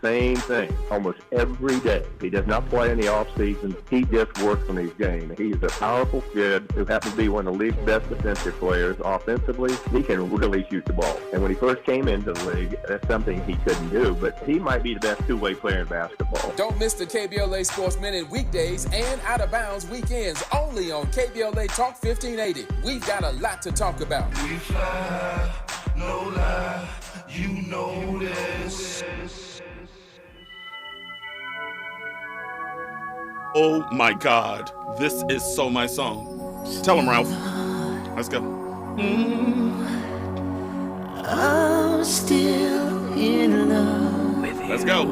same thing almost every day. He does not play in the off season. He just works on his game. He's a powerful kid who happens to be one of the league's best defensive players. Offensively, he can really shoot the ball. And when he first came into the league, that's something he couldn't do, but he might be the best two-way player in basketball. Don't miss the KBLA Sports Minute weekdays and Out of Bounds weekends only on KBLA Talk 1580. We've got a lot to talk about. We fly, no lie, you know this. Oh my God, this is so my song. Tell him, Ralph. Let's go. I'm still in love with you. Let's go.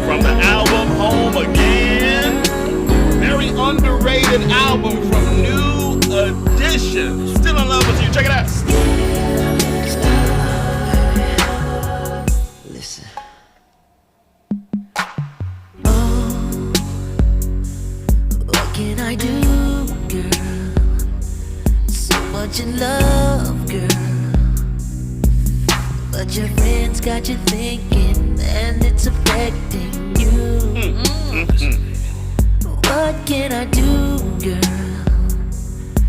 From the album Home Again, very underrated album from New Edition. Still in love with you. Check it out. Listen. What can I do, girl? So much in love, girl. But your friends got you thinking, and it's affecting you. What can I do, girl?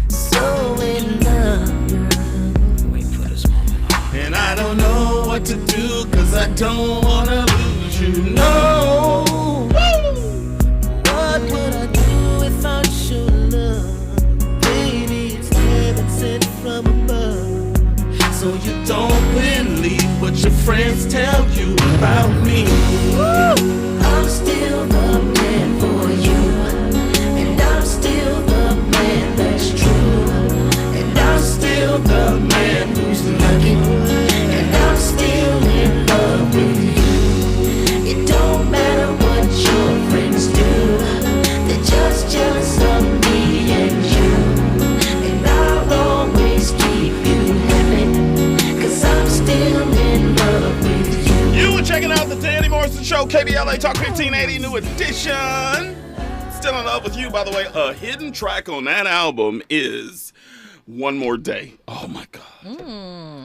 So in love, girl. Wait for this moment. And I don't know what to do, cause I don't wanna lose you. No. What would I do without your love? Baby, it's heaven sent from above. So you don't believe what your friends tell you about me. I'm still the man for you, and I'm still the man that's true, and I'm still the man who's looking, and I'm still in love with you. It don't matter what your friends do, they're just jealous of me and you, and I'll always keep you happy, cause I'm still in love with you. You were checking out the Danny Morrison Show, KBLA Talk 1580, New Edition. Still in love with you, by the way. A hidden track on that album is One More Day. Oh my God.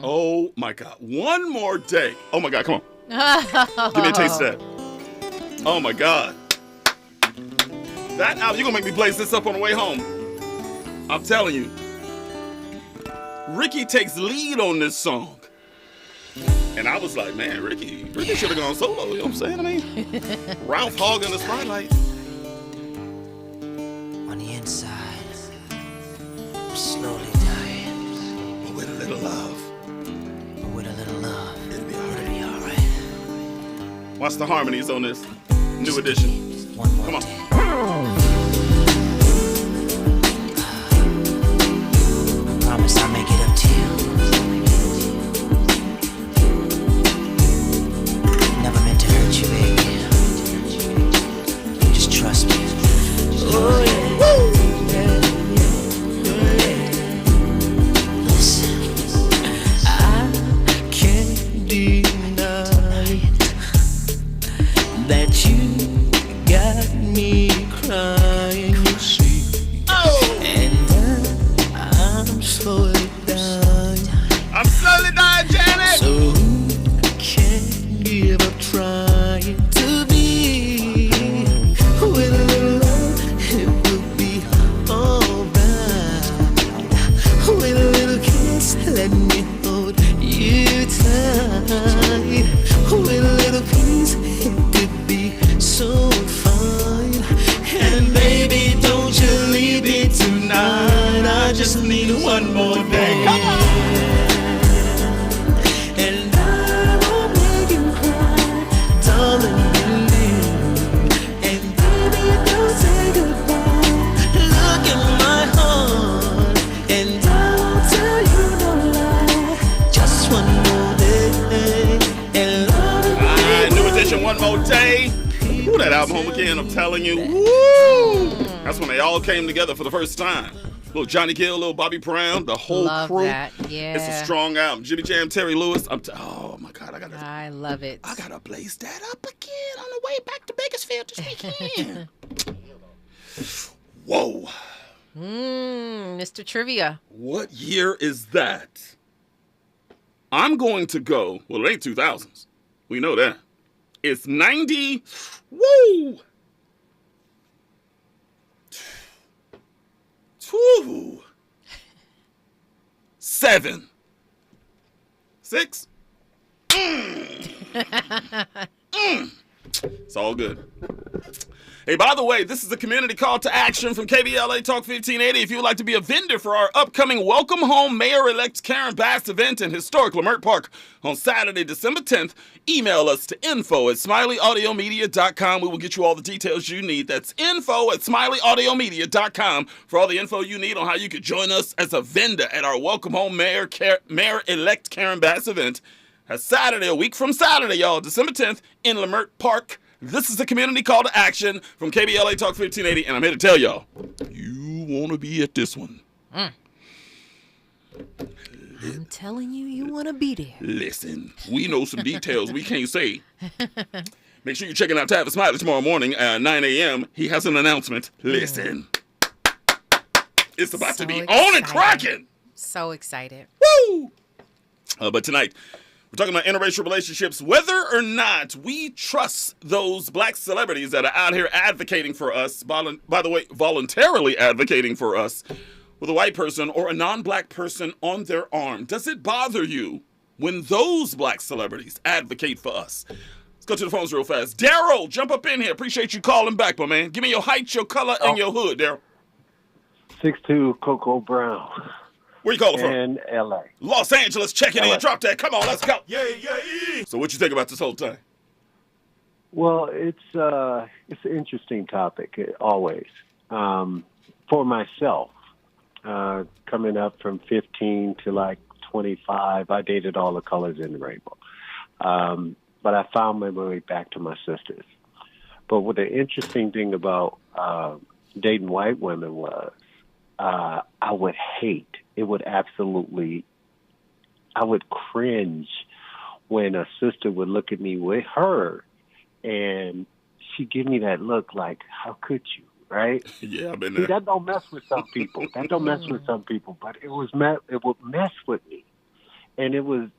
Oh my God. One More Day. Oh my God, come on. Give me a taste of that. Oh my God. That album, you're gonna make me play this up on the way home. I'm telling you. Ricky takes lead on this song. And I was like, man, Ricky should have gone solo, you know what I'm saying? I mean, Ralph hogging the spotlight. On the inside, I'm slowly dying. But with a little love, But with a little love, it'll be it'll alright. be alright. Watch the harmonies on this. New Edition. One more Come on. day. I promise I'll make it up to you. Never meant to hurt you, baby. Just trust me. Oh yeah. Listen, I can't deny that you got me crying. You see, and I'm slowly dying. I'm slowly dying, Janet. So I can't give up trying to be with a little love. It will be alright. With a little kiss, let me hold you tight. With a little peace, it could be so fine. And baby, don't you leave me tonight. I just need one more day. Come on. And I won't make you cry, darling, believe. And baby, don't say goodbye. Look at my heart, and I won't tell you no lie. Just one more day, and love will be New Edition, One More Day. Ooh, that album Home Again, I'm telling you. Woo! That's when they all came together for the first time. Little Johnny Gill, little Bobby Brown, the whole Love crew. that. Yeah. It's a strong album. Jimmy Jam, Terry Lewis. Oh my God, I love it. I gotta blaze that up again on the way back to Bakersfield this weekend. Whoa. Mr. Trivia. What year is that? I'm going to go, well, it ain't 2000s. We know that. It's 90, woo! 7. 6. It's all good. Hey, by the way, this is a community call to action from KBLA Talk 1580. If you would like to be a vendor for our upcoming Welcome Home Mayor-elect Karen Bass event in historic Leimert Park on Saturday, December 10th, email us to info@smileyAudiomedia.com. We will get you all the details you need. That's info@smileyAudiomedia.com for all the info you need on how you could join us as a vendor at our Welcome Home Mayor-elect Karen Bass event. That's Saturday, a week from Saturday, y'all, December 10th in Leimert Park. This is a community call to action from KBLA Talk 1580, and I'm here to tell y'all, you want to be at this one. I'm telling you, you want to be there. Listen, we know some details we can't say. Make sure you're checking out Tavis Smiley tomorrow morning at 9 a.m. He has an announcement. Listen. It's about to be on and cracking. So excited. Woo! But tonight, we're talking about interracial relationships, whether or not we trust those black celebrities that are out here advocating for us, by the way, voluntarily advocating for us, with a white person or a non-black person on their arm. Does it bother you when those black celebrities advocate for us? Let's go to the phones real fast. Daryl, jump up in here. Appreciate you calling back, my man. Give me your height, your color, and your hood, Daryl. 6'2", Coco Brown. Where you calling from? In L.A. Los Angeles, check it LA. in. Drop that. Come on, let's go. Yeah. So what you think about this whole thing? Well, it's an interesting topic, always. For myself, coming up from 15 to like 25, I dated all the colors in the rainbow. But I found my way back to my sisters. But what the interesting thing about dating white women was I would hate. It would absolutely, I would cringe when a sister would look at me with her and she'd give me that look like, how could you, right? Yeah, I've been See, there. that don't mess with some people. But it would mess with me. And it was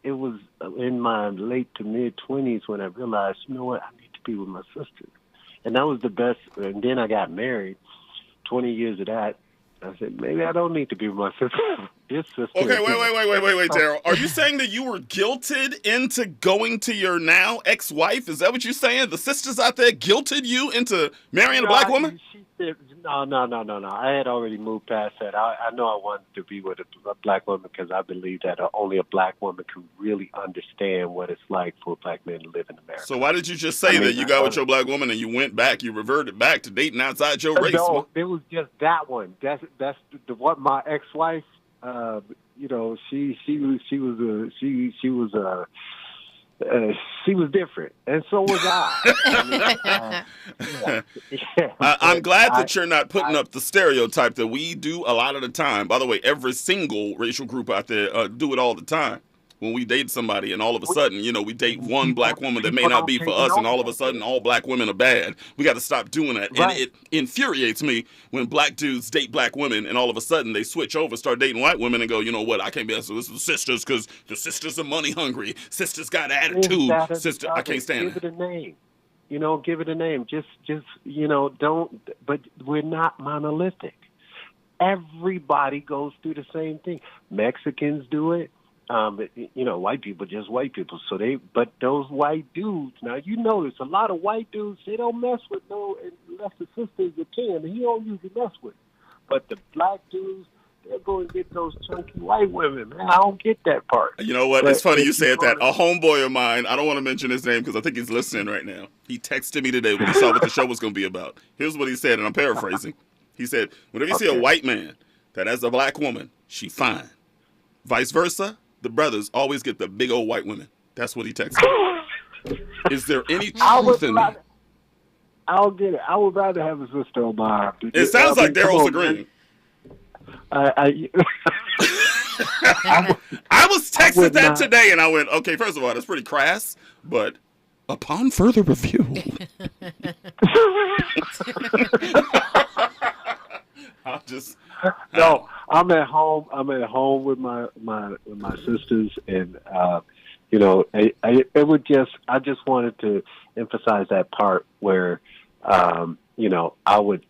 in my late to mid 20s when I realized, you know what, I need to be with my sister. And that was the best. And then I got married. 20 years of that. I said, maybe I don't need to be with my sister. This sister. Okay, wait, Daryl. Are you saying that you were guilted into going to your now ex-wife? Is that what you're saying? The sisters out there guilted you into marrying a black woman? She said, no. I had already moved past that. I know I wanted to be with a black woman because I believe that only a black woman can really understand what it's like for a black man to live in America. So why did you just say that you got with your black woman and you went back, you reverted back to dating outside your race? No, it was just that one. That's what my ex-wife. She was different, and so was I. I'm glad that you're not putting up the stereotype that we do a lot of the time. By the way, every single racial group out there do it all the time. When we date somebody and all of a sudden, we date one black woman that may not be for us and all of a sudden all black women are bad. We got to stop doing that. Right. And it infuriates me when black dudes date black women and all of a sudden they switch over, start dating white women and go, you know what, I can't be with sisters because the sisters are money hungry. Sisters got attitude. I can't stand it. Give it a name. Give it a name. Just don't, but we're not monolithic. Everybody goes through the same thing. Mexicans do it. White people, just white people. But those white dudes, now you notice a lot of white dudes, they don't mess with unless the sisters are kin, and he don't usually mess with. But the black dudes, they're going to get those chunky white women, man. I don't get that part. You know what? It's funny you said that. A homeboy of mine, I don't want to mention his name because I think he's listening right now. He texted me today when he saw what the show was going to be about. Here's what he said, and I'm paraphrasing. He said, whenever you see a white man that has a black woman, she fine. Vice versa. The brothers always get the big old white women. That's what he texted. Is there any truth in that? I'll get it. I would rather have a sister on my arm. It sounds like Daryl's agreeing. I was texted that today, and I went, okay, first of all, that's pretty crass, but upon further review. I'm at home. I'm at home with my sisters, and you know, it would just. I just wanted to emphasize that part where, you know, I would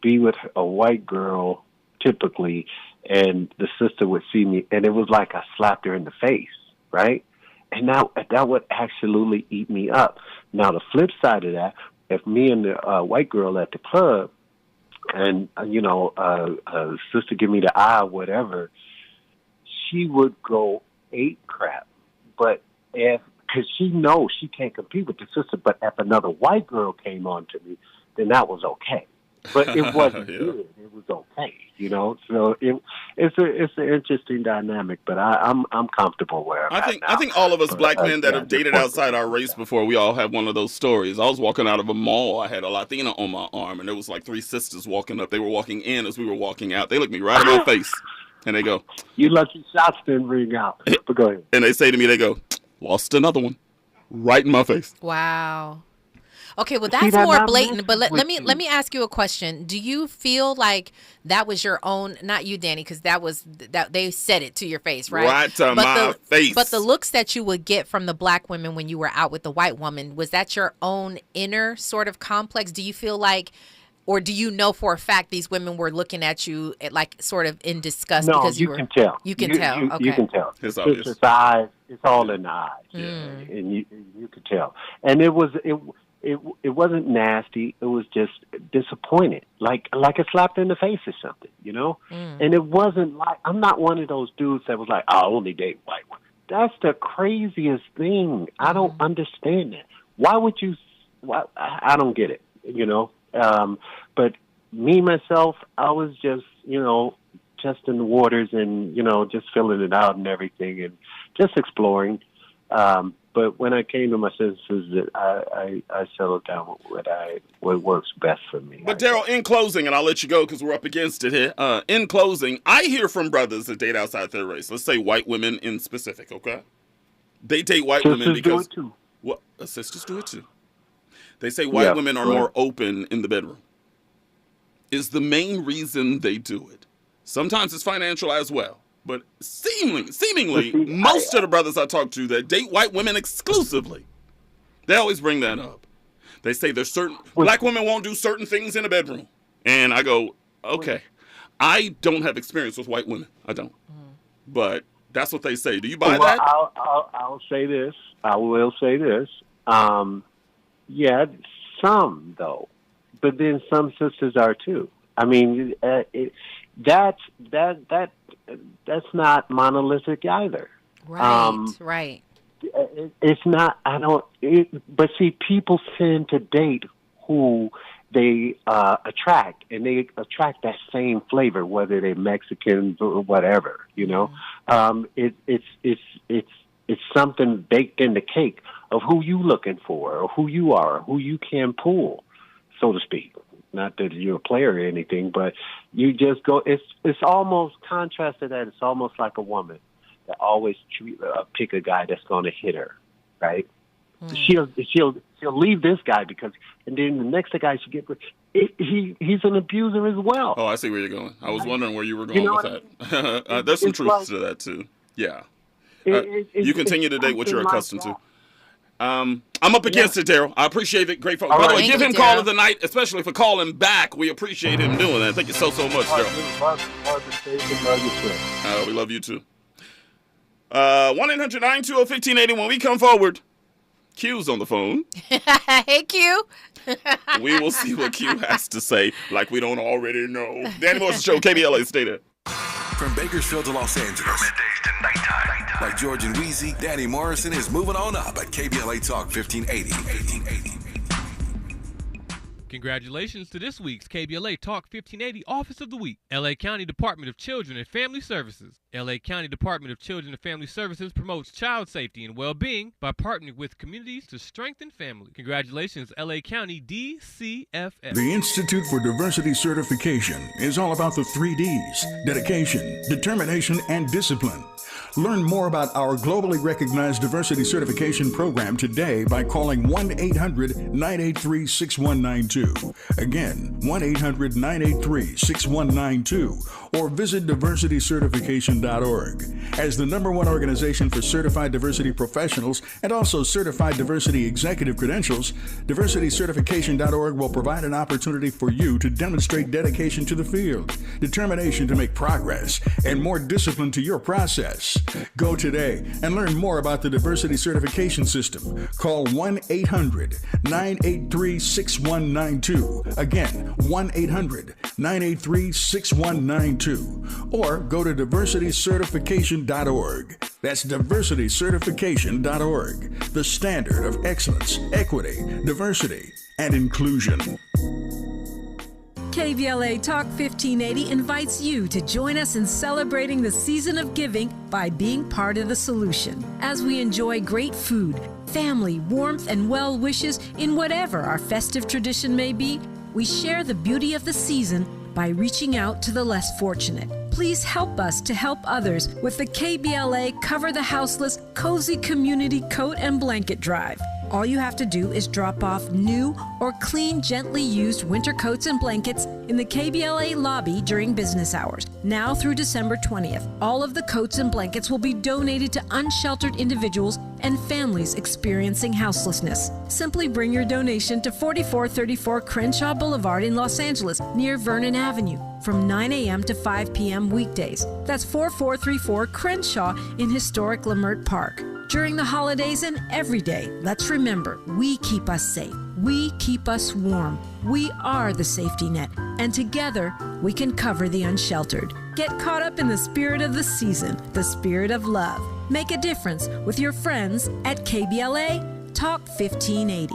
be with a white girl typically, and the sister would see me, and it was like I slapped her in the face, right? And that would absolutely eat me up. Now the flip side of that, if me and the white girl at the club, and you know, sister give me the eye, whatever, she would go ape crap. But because she knows she can't compete with the sister, but if another white girl came on to me, then that was okay. But it wasn't good. It was okay, you know. So it's an interesting dynamic. But I'm comfortable where I'm at now. I think all of us black men that have dated outside our race before, we all have one of those stories. I was walking out of a mall. I had a Latina on my arm, and there was like 3 sisters walking up. They were walking in as we were walking out. They looked me right in my face, and they go, "You lucky shots didn't ring out." But go ahead. And they say to me, they go, "Lost another one," right in my face. Wow. Okay, well that's more blatant, but let me ask you a question. Do you feel like that was your own, not you, Danny, because that they said it to your face, right? Right to my face. But the looks that you would get from the black women when you were out with the white woman, was that your own inner sort of complex? Do you feel like, or do you know for a fact these women were looking at you like sort of in disgust? No, because you can tell. You can tell. Okay. You can tell. It's obvious. It's eyes. It's all in the eyes, and you could tell. And it wasn't nasty. It was just disappointed, like a slap in the face or something, you know. And it wasn't like, I'm not one of those dudes that was like, I only date white women. That's the craziest thing. I don't understand that. Why would you? I don't get it, you know. But me myself, I was just, you know, testing the waters and, you know, just filling it out and everything and just exploring. But when I came to my senses, I settled down with what works best for me. But Daryl, in closing, and I'll let you go because we're up against it here. In closing, I hear from brothers that date outside their race. Let's say white women in specific, okay? They date white women because do it too. What? Sisters do it too. They say white women are more open in the bedroom. Is the main reason they do it. Sometimes it's financial as well. But seemingly, most of the brothers I talk to that date white women exclusively, they always bring that up. They say there's certain black women won't do certain things in the bedroom. And I go, okay, I don't have experience with white women. I don't. But that's what they say. Do you buy that? I'll say this. I will say this. Yeah, some though, but then some sisters are too. I mean, that's not monolithic either. Right, right. It's not. But see, people tend to date who they attract, and they attract that same flavor, whether they're Mexicans or whatever. You know, it's something baked in the cake of who you looking for, or who you are, or who you can pull, so to speak. Not that you're a player or anything, but you just go. It's almost contrast to that. It's almost like a woman that always pick a guy that's going to hit her, right? She'll leave this guy because, and then the next guy she get with, he's an abuser as well. Oh, I see where you're going. I was wondering where you were going with that. There's some truth to that too. Yeah. You continue to date what you're accustomed to. I'm up against it, Daryl. I appreciate it. Great phone. By the way, give him call of the night, especially for calling back. We appreciate him doing that. Thank you so much, Daryl. We love you too. 1-800-920-1580. When we come forward, Q's on the phone. Hey, Q. We will see what Q has to say, like we don't already know. Danny Morrison Show, KBLA. Stay there. From Bakersfield to Los Angeles. From middays to nighttime. Like George and Wheezy, Danny Morrison is moving on up at KBLA Talk 1580. Congratulations to this week's KBLA Talk 1580 Office of the Week, LA County Department of Children and Family Services. LA County Department of Children and Family Services promotes child safety and well-being by partnering with communities to strengthen family. Congratulations, LA County DCFS. The Institute for Diversity Certification is all about the 3 Ds: dedication, determination, and discipline. Learn more about our globally recognized diversity certification program today by calling 1-800-983-6192. Again, 1-800-983-6192, or visit diversitycertification.org. As the #1 organization for certified diversity professionals and also certified diversity executive credentials, diversitycertification.org will provide an opportunity for you to demonstrate dedication to the field, determination to make progress, and more discipline to your process. Go today and learn more about the diversity certification system. Call 1-800-983-6192. Again, 1-800-983-6192. Or go to diversitycertification.org. That's diversitycertification.org. The standard of excellence, equity, diversity, and inclusion. KBLA Talk 1580 invites you to join us in celebrating the season of giving by being part of the solution. As we enjoy great food, family, warmth, and well wishes in whatever our festive tradition may be, we share the beauty of the season by reaching out to the less fortunate. Please help us to help others with the KBLA Cover the Houseless Cozy Community Coat and Blanket Drive. All you have to do is drop off new or clean, gently used winter coats and blankets in the KBLA lobby during business hours, now through December 20th. All of the coats and blankets will be donated to unsheltered individuals and families experiencing houselessness. Simply bring your donation to 4434 Crenshaw Boulevard in Los Angeles, near Vernon Avenue, from 9 a.m. to 5 p.m. weekdays. That's 4434 Crenshaw in historic Leimert Park. During the holidays and every day, let's remember, we keep us safe. We keep us warm. We are the safety net, and together we can cover the unsheltered. Get caught up in the spirit of the season, the spirit of love. Make a difference with your friends at KBLA Talk 1580.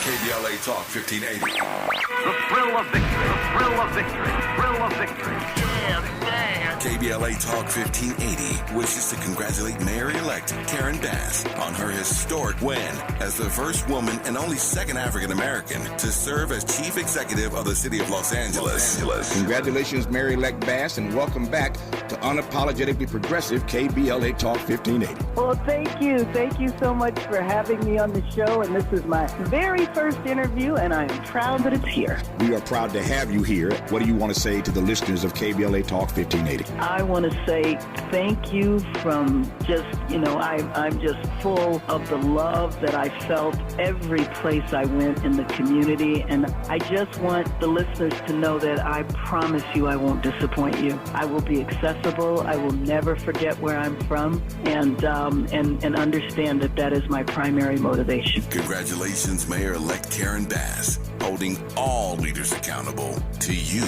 KBLA Talk 1580. The thrill of victory. The thrill of victory. Thrill of victory. Yeah, man. KBLA Talk 1580 wishes to congratulate Mayor-elect Karen Bass on her historic win as the first woman and only second African-American to serve as chief executive of the city of Los Angeles. Congratulations, Mayor-elect Bass, and welcome back to Unapologetically Progressive KBLA Talk 1580. Well, thank you. Thank you so much for having me on the show, and this is my very first interview, and I am proud that it's here. We are proud to have you here. What do you want to say to the listeners of KBLA Talk 1580? I want to say thank you from just, I'm just full of the love that I felt every place I went in the community. And I just want the listeners to know that I promise you I won't disappoint you. I will be accessible. I will never forget where I'm from, and understand that that is my primary motivation. Congratulations, Mayor-elect Karen Bass, holding all leaders accountable to you.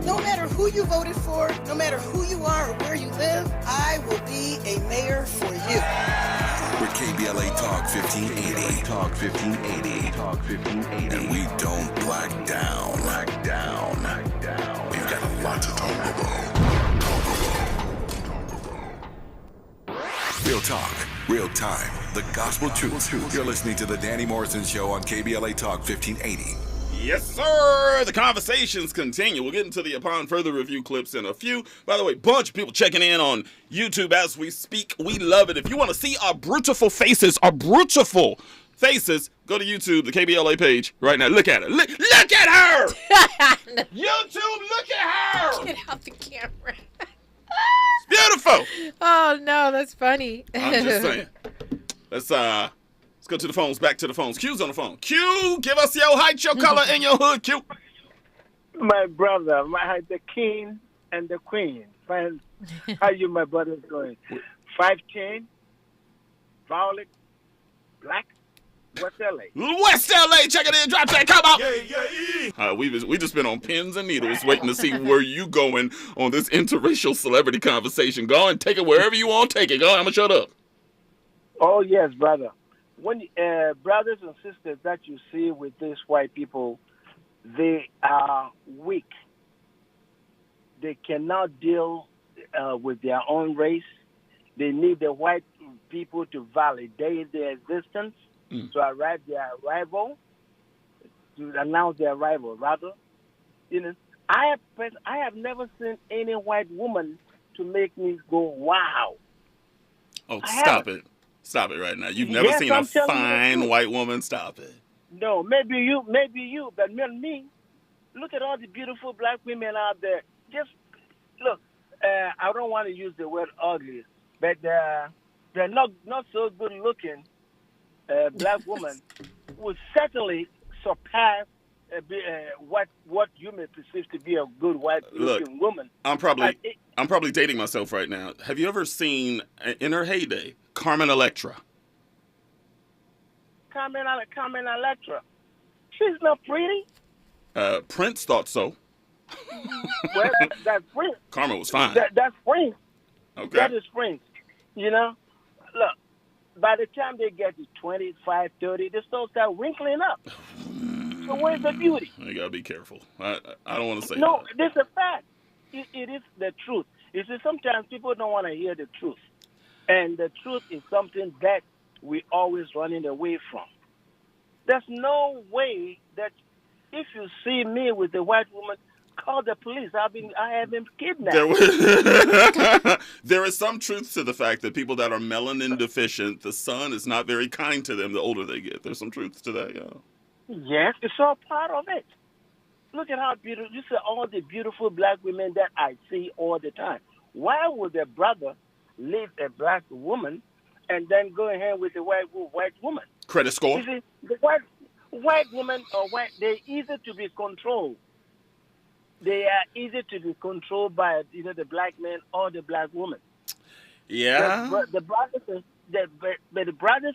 No matter who you voted for, no matter who you are or where you live, I will be a mayor for you. We're KBLA Talk 1580. Talk 1580. Talk 1580. And we don't black down. We've got a lot to talk about. Real talk, real time, the gospel truth. You're listening to the Danny Morrison Show on KBLA Talk 1580. Yes, sir. The conversations continue. We'll get into the upon further review clips in a few. By the way, bunch of people checking in on YouTube as we speak. We love it. If you want to see our beautiful faces, go to YouTube, the KBLA page right now. Look at her. Look at her. YouTube, look at her. Get out the camera. It's beautiful. Oh, no, that's funny. I'm just saying. Let's go to the phones, back to the phones. Q's on the phone. Q, give us your height, your color, and your hood, Q. My brother, the king and the queen. How you, my brother, doing? 5'10", violet, black, West L.A. West L.A., check it in, drop that, come on. Yeah. We just been on pins and needles waiting to see where you going on this interracial celebrity conversation. Go and take it wherever you want to take it. Go, I'm going to shut up. Oh, yes, brother. When brothers and sisters that you see with these white people, they are weak. They cannot deal with their own race. They need the white people to validate their existence, to announce their arrival, rather. I have never seen any white woman to make me go, wow. Oh, stop it. Stop it right now. You've never seen a fine white woman. Stop it. No, maybe you, but me, look at all the beautiful black women out there. Just look, I don't want to use the word ugly, but they're not so good looking black women would certainly surpass what you may perceive to be a good white looking woman. I'm probably dating myself right now. Have you ever seen, in her heyday, Carmen Electra? Carmen Electra. She's not pretty. Prince thought so. Well, that's Prince. Carmen was fine. That's Prince. Okay. That is Prince. You know, look, by the time they get to 25, 30, they still start wrinkling up. So where's the beauty? You gotta be careful. I don't want to say no, that. this is a fact. It is the truth. You see, sometimes people don't want to hear the truth. And the truth is something that we always running away from. There's no way that if you see me with a white woman, call the police. I have been kidnapped. There is some truth to the fact that people that are melanin deficient, the sun is not very kind to them the older they get. There's some truth to that, yeah. Yes, it's all part of it. Look at how beautiful. You see all the beautiful black women that I see all the time. Why would a brother leave a black woman and then go ahead with a white woman? Credit score? You see, the white women they're easy to be controlled. They are easy to be controlled by either the black man or the black woman. Yeah. But the brothers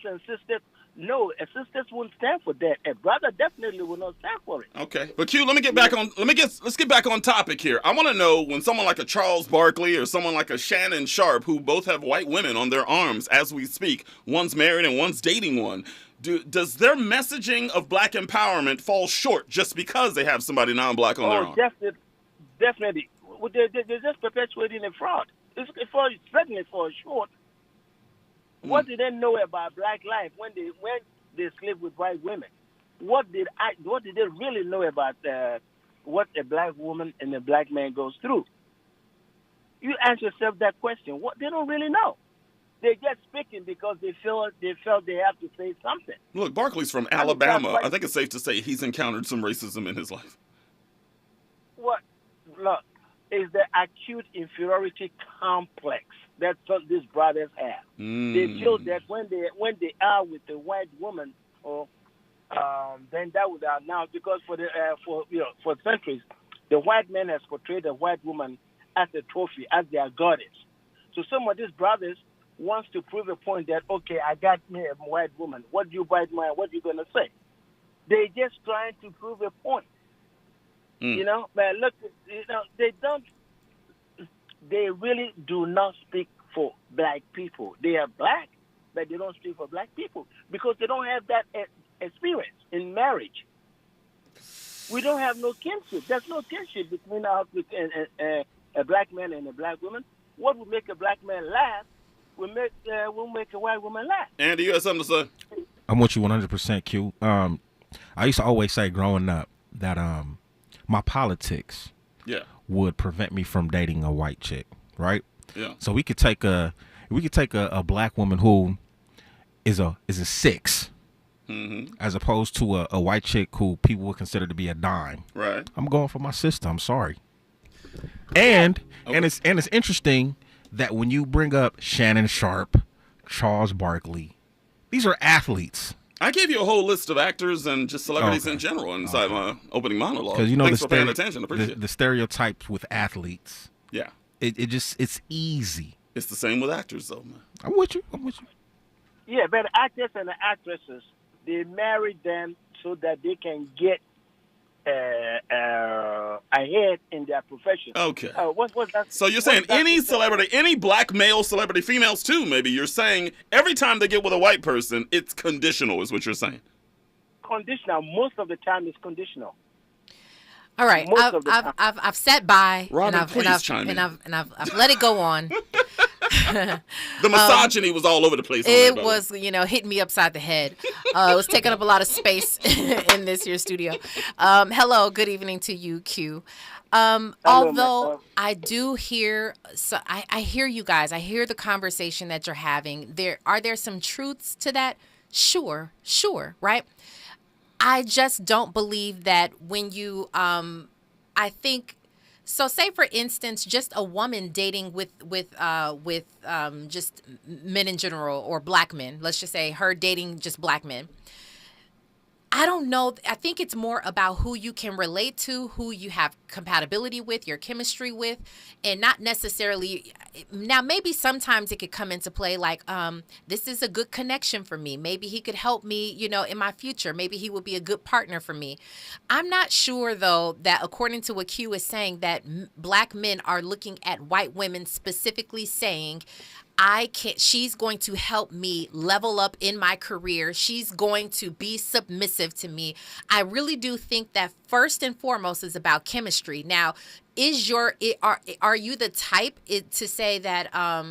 and sisters, no, a sisters won't stand for that. A brother definitely will not stand for it. Okay, but Q, let's get back on topic here. I want to know when someone like a Charles Barkley or someone like a Shannon Sharp, who both have white women on their arms as we speak, one's married and one's dating one, does their messaging of black empowerment fall short just because they have somebody non-black on their arm? Definitely. They're just perpetuating a fraud. It's certainly for short. What did they know about black life when they sleep with white women? What did they really know about what a black woman and a black man goes through? You ask yourself that question. What they don't really know. They're just speaking because they felt they have to say something. Look, Barkley's from Alabama. I think it's safe to say he's encountered some racism in his life. Look, is the acute inferiority complex that these brothers have. They feel that when they are with a white woman, or then that would now, because for centuries, the white man has portrayed the white woman as a trophy, as their goddess. So some of these brothers wants to prove a point that, okay, I got me a white woman. What do you white man? What are you gonna say? They just trying to prove a point. You know, but look, they really do not speak for black people. They are black, but they don't speak for black people because they don't have that experience in marriage. We don't have no kinship. There's no kinship between a black man and a black woman. What would make a black man laugh will make a white woman laugh. Andy, you have something to say? I'm with you 100%, Q. I used to always say growing up that my politics would prevent me from dating a white chick, right? Yeah. So we could take a black woman who is a 6, as opposed to a white chick who people would consider to be a dime. Right. I'm going for my sister. I'm sorry. And it's interesting that when you bring up Shannon Sharp, Charles Barkley, these are athletes. I gave you a whole list of actors and just celebrities in general inside my opening monologue. Because Thanks for paying attention. Appreciate it. The stereotypes with athletes. Yeah. It's easy. It's the same with actors, though, man. I'm with you. Yeah, but actors and actresses, they marry them so that they can get ahead in their profession. Okay. What's that? So you're saying any celebrity, any black male celebrity, females too, maybe, you're saying every time they get with a white person, it's conditional, is what you're saying? Conditional. Most of the time it's conditional. All right, I've sat by Robin, and I've let it go on. The misogyny was all over the place. It was, hitting me upside the head. It was taking up a lot of space in this here studio. Hello, good evening to you, Q. Although I do hear, I hear you guys. I hear the conversation that you're having. Are there some truths to that? Sure, right? I just don't believe that when you, I think. So say, for instance, just a woman dating with just men in general or black men. Let's just say her dating just black men. I don't know. I think it's more about who you can relate to, who you have compatibility with, your chemistry with, and not necessarily. Now, maybe sometimes it could come into play like, this is a good connection for me. Maybe he could help me, in my future. Maybe he would be a good partner for me. I'm not sure, though, that according to what Q is saying, that black men are looking at white women specifically saying, she's going to help me level up in my career. She's going to be submissive to me. I really do think that first and foremost is about chemistry. Now, are you the type to say that,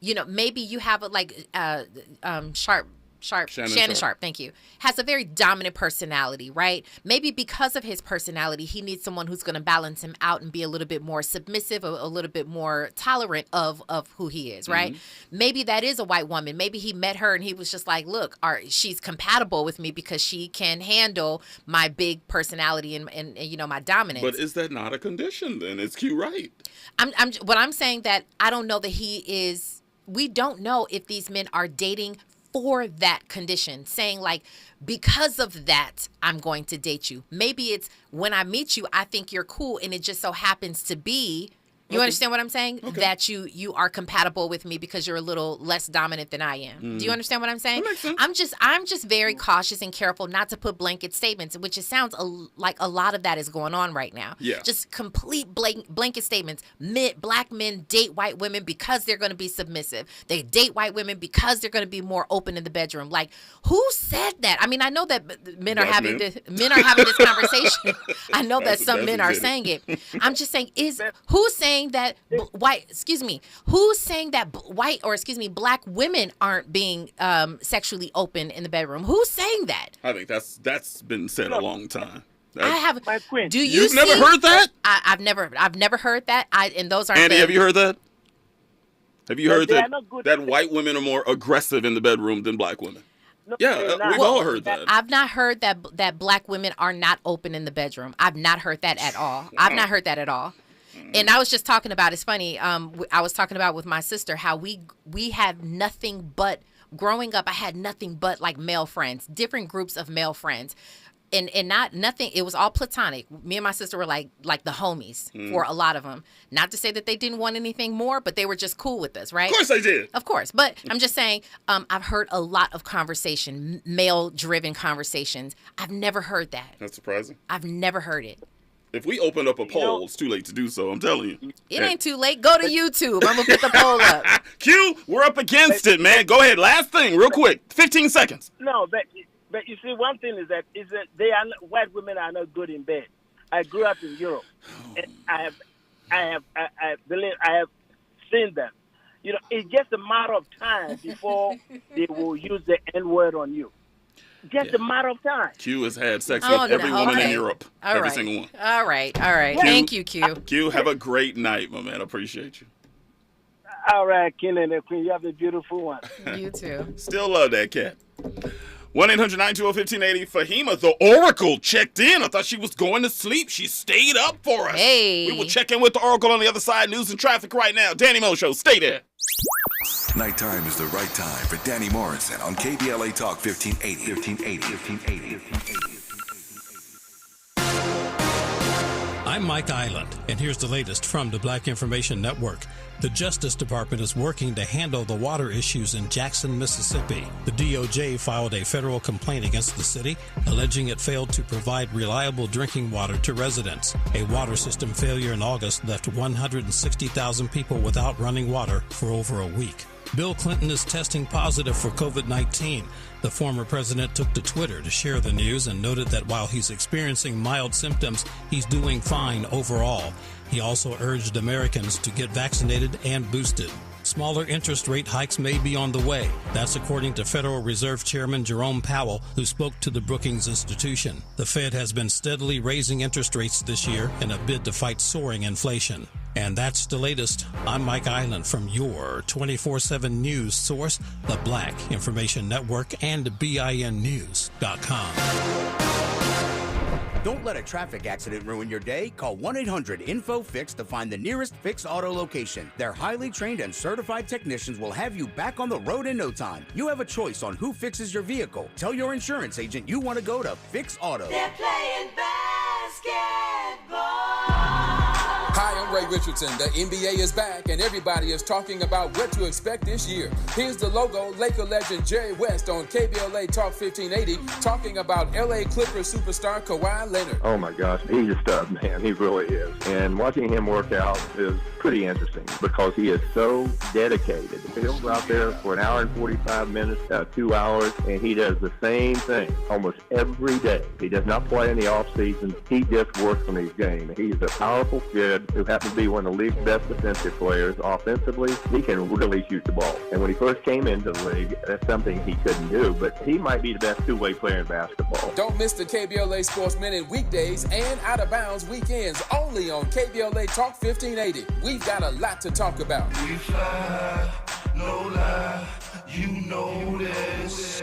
maybe you have Shannon Sharp, thank you, has a very dominant personality, right? Maybe because of his personality, he needs someone who's going to balance him out and be a little bit more submissive, a little bit more tolerant of who he is, right? Mm-hmm. Maybe that is a white woman. Maybe he met her and he was just like, look, she's compatible with me because she can handle my big personality and my dominance. But is that not a condition then? Is Q right? I'm saying that I don't know that we don't know if these men are dating for that condition, saying like, because of that, I'm going to date you. Maybe it's when I meet you, I think you're cool, and it just so happens to be, you understand what I'm saying? Okay. That you are compatible with me because you're a little less dominant than I am. Do you understand what I'm saying? That makes sense. I'm just very cautious and careful not to put blanket statements, which it sounds like a lot of that is going on right now. Yeah. Just complete blanket statements. Black men date white women because they're going to be submissive. They date white women because they're going to be more open in the bedroom. Like, who said that? I mean, I know that men are having this conversation. I know that some men are saying it. I'm just saying, who's saying that who's saying that black women aren't being sexually open in the bedroom? Who's saying that? I think that's been said a long time. I have. My queen. You've never heard that? I've never heard that. And those aren't. Andy, have you heard that? Have you heard that white women are more aggressive in the bedroom than black women? No, we've all heard that. I've not heard that black women are not open in the bedroom. I've not heard that at all. Wow. I've not heard that at all. And I was just talking about, it's funny, I was talking about with my sister how we had nothing but, growing up, I had nothing but like male friends, different groups of male friends. And nothing, it was all platonic. Me and my sister were like the homies for a lot of them. Not to say that they didn't want anything more, but they were just cool with us, right? Of course they did. Of course. But I'm just saying, I've heard a lot of conversation, male-driven conversations. I've never heard that. That's surprising. I've never heard it. If we open up a poll, it's too late to do so. I'm telling you. It ain't too late. Go to YouTube. I'm going to put the poll up. Q, we're up against it, man. Go ahead. Last thing, real quick. 15 seconds. No, but you see, one thing is that white women are not good in bed. I grew up in Europe, and I have seen them. It's just a matter of time before they will use the N-word on you. Just a matter of time. Q has had sex with every woman in Europe. Every single one. All right. Thank you, Q. Q, have a great night, my man. I appreciate you. All right, King and Queen. You have a beautiful one. You too. Still love that cat. 1-800-920-1580. Fahima, the Oracle, checked in. I thought she was going to sleep. She stayed up for us. Hey. We will check in with the Oracle on the other side. News and traffic right now. Danny Mo Show. Stay there. Nighttime is the right time for Danny Morrison on KBLA Talk 1580. I'm Mike Island, and here's the latest from the Black Information Network. The Justice Department is working to handle the water issues in Jackson, Mississippi. The DOJ filed a federal complaint against the city, alleging it failed to provide reliable drinking water to residents. A water system failure in August left 160,000 people without running water for over a week. Bill Clinton is testing positive for COVID-19. The former president took to Twitter to share the news and noted that while he's experiencing mild symptoms, he's doing fine overall. He also urged Americans to get vaccinated and boosted. smaller interest rate hikes may be on the way. That's according to Federal Reserve Chairman Jerome Powell, who spoke to the Brookings Institution. The Fed has been steadily raising interest rates this year in a bid to fight soaring inflation. And that's the latest. I'm Mike Island from your 24/7 news source, the Black Information Network, and BINnews.com. Don't let a traffic accident ruin your day. Call 1-800-INFO-FIX to find the nearest Fix Auto location. Their highly trained and certified technicians will have you back on the road in no time. You have a choice on who fixes your vehicle. Tell your insurance agent you want to go to Fix Auto. They're playing basketball. Hi, I'm Ray Richardson. The NBA is back, and everybody is talking about what to expect this year. Here's the logo, Laker legend Jerry West on KBLA Talk 1580, talking about LA Clippers superstar Kawhi Leonard. Oh my gosh, he's a stud, man. He really is. And watching him work out is pretty interesting because he is so dedicated. He'll go out there for an hour and 45 minutes, 2 hours, and he does the same thing almost every day. He does not play in the off season. He just works on his game. He's a powerful kid who happens to be one of the league's best defensive players. Offensively, he can really shoot the ball. And when he first came into the league, that's something he couldn't do, but he might be the best two-way player in basketball. Don't miss the KBLA Sports Minute weekdays and Out of Bounds weekends only on KBLA Talk 1580. We've got a lot to talk about. We fly, no lie, you know this.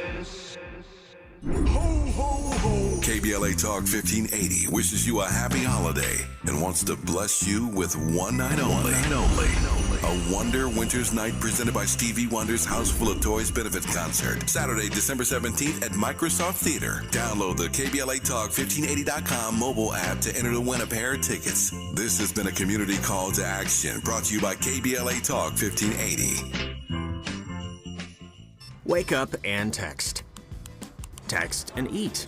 Ho, ho, ho. KBLA Talk 1580 wishes you a happy holiday and wants to bless you with one night only. A Wonder Winter's Night presented by Stevie Wonder's House Full of Toys benefits concert. Saturday, December 17th at Microsoft Theater. Download the KBLA Talk 1580.com mobile app to enter to win a pair of tickets. This has been a community call to action brought to you by KBLA Talk 1580. Wake up and text. Text and eat.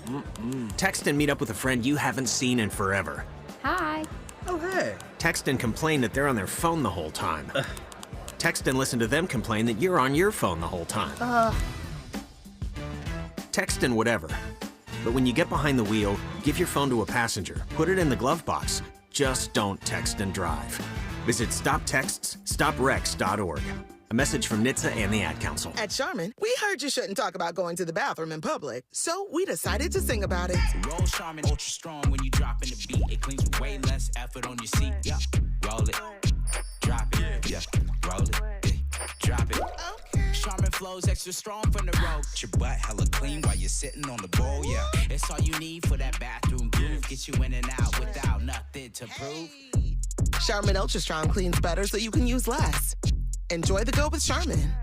Text and meet up with a friend you haven't seen in forever. Hi. Oh, hey. Text and complain that they're on their phone the whole time. Text and listen to them complain that you're on your phone the whole time. Text and whatever. But when you get behind the wheel, give your phone to a passenger. Put it in the glove box. Just don't text and drive. Visit StopTextsStopWrecks.org. A message from NHTSA and the Ad Council. At Charmin, we heard you shouldn't talk about going to the bathroom in public, so we decided to sing about it. Roll Charmin ultra strong when you drop in the beat. It cleans with way less effort on your seat. Yeah, roll it, drop it. Yeah, roll it, drop it. Okay. Charmin flows extra strong from the road. Your butt hella clean while you're sitting on the bowl. Yeah, it's all you need for that bathroom groove. Get you in and out without nothing to prove. Charmin Ultra Strong cleans better so you can use less. Enjoy the go with Charmin.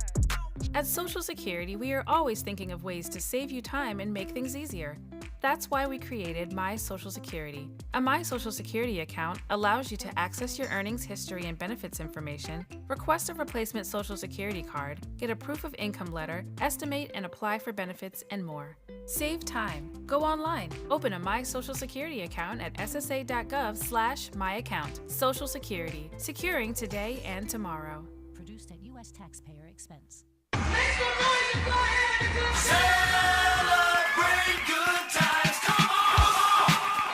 At Social Security, we are always thinking of ways to save you time and make things easier. That's why we created My Social Security. A My Social Security account allows you to access your earnings history and benefits information, request a replacement Social Security card, get a proof of income letter, estimate and apply for benefits, and more. Save time. Go online. Open a My Social Security account at ssa.gov/myaccount. Social Security. Securing today and tomorrow. Produced at U.S. taxpayer expense.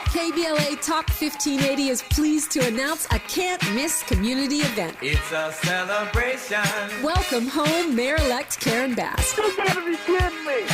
KBLA Talk 1580 is pleased to announce a can't-miss community event. It's a celebration. Welcome home, Mayor-elect Karen Bass. You gotta be kidding me.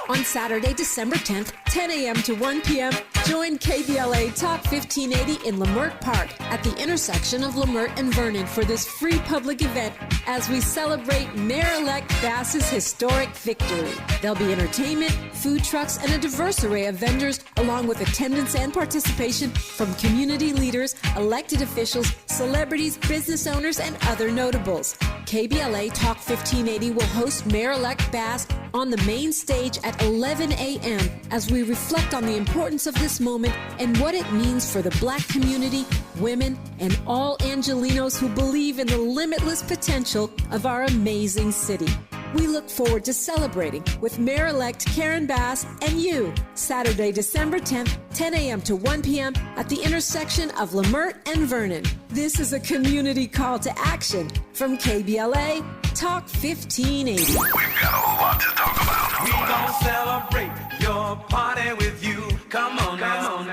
On Saturday, December 10th, 10 a.m. to 1 p.m., join KBLA Talk 1580 in Leimert Park at the intersection of Leimert and Vernon for this free public event as we celebrate Mayor-elect Bass's historic victory. There'll be entertainment, food trucks, and a diverse array of vendors, along with attendance and participation from community leaders, elected officials, celebrities, business owners, and other notables. KBLA Talk 1580 will host Mayor-elect Bass on the main stage at 11 a.m. as we reflect on the importance of this moment and what it means for the Black community, women, and all Angelinos who believe in the limitless potential of our amazing city. We look forward to celebrating with Mayor-elect Karen Bass and you, Saturday, December 10th, 10 a.m. to 1 p.m. at the intersection of Leimert and Vernon. This is a community call to action from KBLA Talk 1580. We've got a lot to talk about. We gon' celebrate your party with you. Come on now.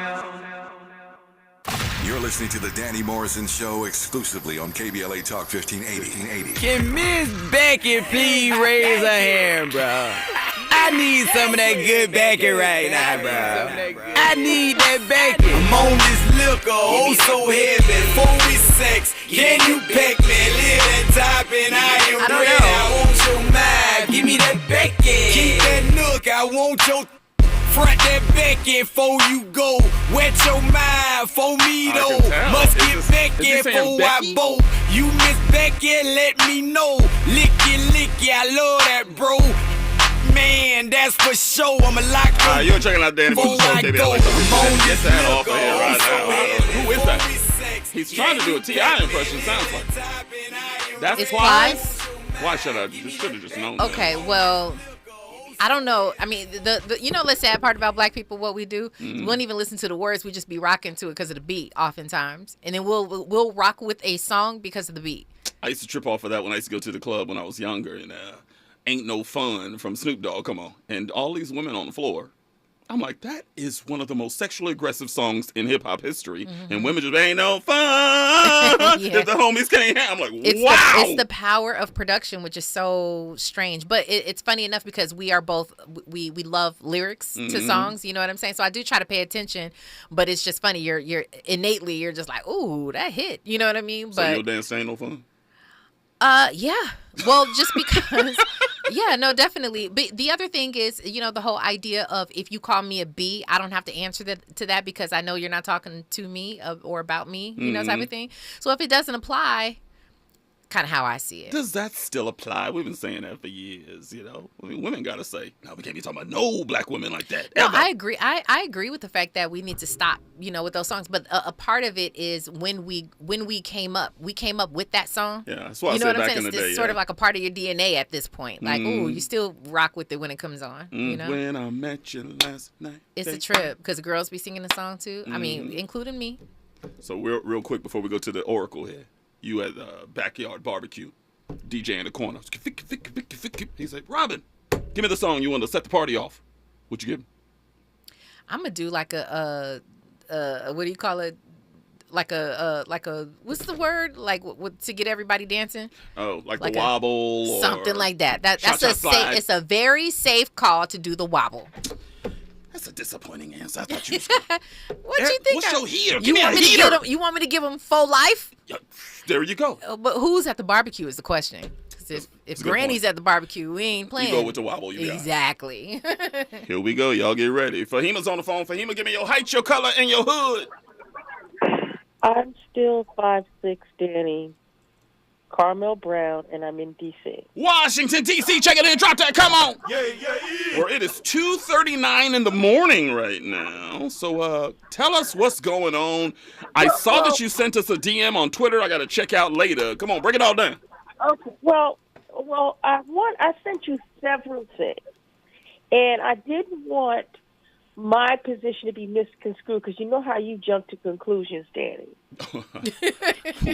You're listening to the Danny Morrison Show exclusively on KBLA Talk 1580. Can Miss Becky please raise her hand, bro? I need some of that good Becky right now, bro. I need that Becky. I'm on this liquor, oh so heavy, 46. Can you peck me? Live that top and I am ready. I want your mind, give me that Becky. Keep that nook, I want your front that Becky before you go. Wet your mind for me though. Must get Becky before I bolt. You miss Becky, let me know. Licky, I love that, bro. Man, that's for sure. I'ma lock up. You're checking out Danny Morrison Show, KBLA. Get that off of here right now. Who is that? He's trying to do a T.I. impression, sounds like. That's Plies? Why should I? You should have just known that. Okay, well, I don't know. I mean, the you know the sad part about black people, what we do, we won't even listen to the words. We just be rocking to it because of the beat oftentimes. And then we'll rock with a song because of the beat. I used to trip off of that when I used to go to the club when I was younger. And Ain't No Fun from Snoop Dogg, come on. And all these women on the floor. I'm like, that is one of the most sexually aggressive songs in hip-hop history. Mm-hmm. And women just, ain't no fun if the homies can't have. I'm like, wow. It's the power of production, which is so strange. But it's funny enough because we are both, we love lyrics to songs, you know what I'm saying? So I do try to pay attention, but it's just funny. You're innately, you're just like, ooh, that hit. You know what I mean? So your dance ain't no fun? Yeah. Well, just because, yeah, no, definitely. But the other thing is, you know, the whole idea of if you call me a B, I don't have to answer to that because I know you're not talking to me or about me, you know, type of thing. So if it doesn't apply, kind of how I see it. Does that still apply? We've been saying that for years, you know. I mean, women got to say, no, we can't be talking about no black women like that. No, I agree. I agree with the fact that we need to stop, you know, with those songs. But a part of it is when we came up with that song. Yeah, that's what you know I said what back I'm saying? in the day. It's sort of like a part of your DNA at this point. Like, ooh, you still rock with it when it comes on, you know? When I met you last night. It's a trip because girls be singing the song too. I mean, including me. So real quick before we go to the Oracle here. You at Backyard Barbecue. DJ in the corner. He's like, Robin, give me the song you want to set the party off. What you give him? I'm gonna do like a what do you call it? Like a what's the word? Like to get everybody dancing? Oh, like the wobble or something like that. That's it's a very safe call to do the wobble. That's a disappointing answer. I thought you was what you think? What's your heater? You want me to give them full life? Yeah, there you go. But who's at the barbecue is the question. Because if Granny's at the barbecue, we ain't playing. You go with the wobble. You exactly. Here we go. Y'all get ready. Fahima's on the phone. Fahima, give me your height, your color, and your hood. I'm still 5'6", Danny. Carmel Brown, and I'm in D.C. Washington, D.C., check it in, drop that, come on. Yeah. Well, it is 2:39 in the morning right now, so tell us what's going on. I saw that you sent us a DM on Twitter. I got to check out later. Come on, break it all down. Okay, well, I sent you several things, and I didn't want my position to be misconstrued, because you know how you jump to conclusions, Danny.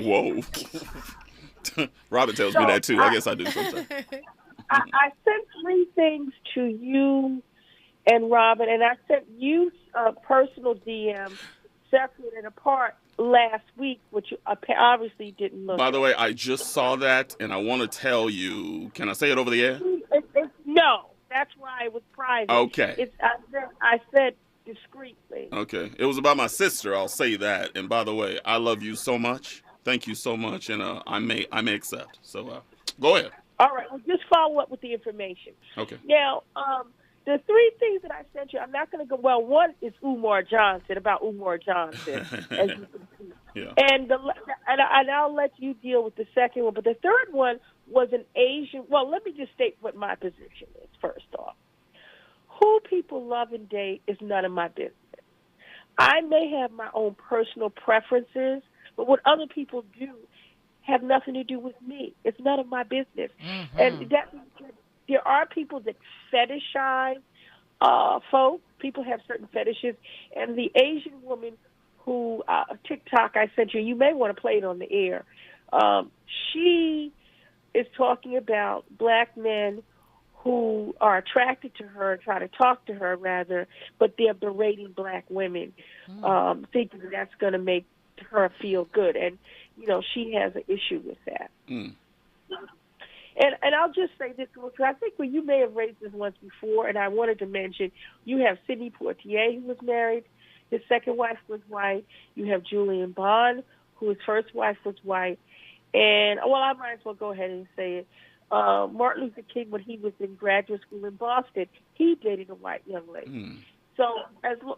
Whoa. Robin tells me that too. I guess I do sometimes. I sent 3 things to you and Robin, and I sent you a personal DM separate and apart last week, which you obviously didn't look By the at. way, I just saw that, and I want to tell you, can I say it over the air? No, that's why it was private. Okay. I said discreetly. Okay. It was about my sister, I'll say that. And by the way, I love you so much. Thank you so much, and I may accept. So go ahead. All right. Well, just follow up with the information. Okay. Now, the 3 things that I sent you, I'm not going to go. Well, one is Umar Johnson, about Umar Johnson, as you can see. Yeah. And I'll let you deal with the second one. But the third one was an Asian. Well, let me just state what my position is first off. Who people love and date is none of my business. I may have my own personal preferences, but what other people do have nothing to do with me. It's none of my business. Mm-hmm. And there are people that fetishize folk. People have certain fetishes. And the Asian woman who, TikTok I sent you, you may want to play it on the air. She is talking about black men who are attracted to her, try to talk to her rather, but they're berating black women, thinking that's going to make her feel good. And, she has an issue with that. Mm. And I'll just say this, because I think you may have raised this once before, and I wanted to mention, you have Sidney Poitier, who was married. His second wife was white. You have Julian Bond, who his first wife was white. And, I might as well go ahead and say it. Martin Luther King, when he was in graduate school in Boston, he dated a white young lady. Mm. So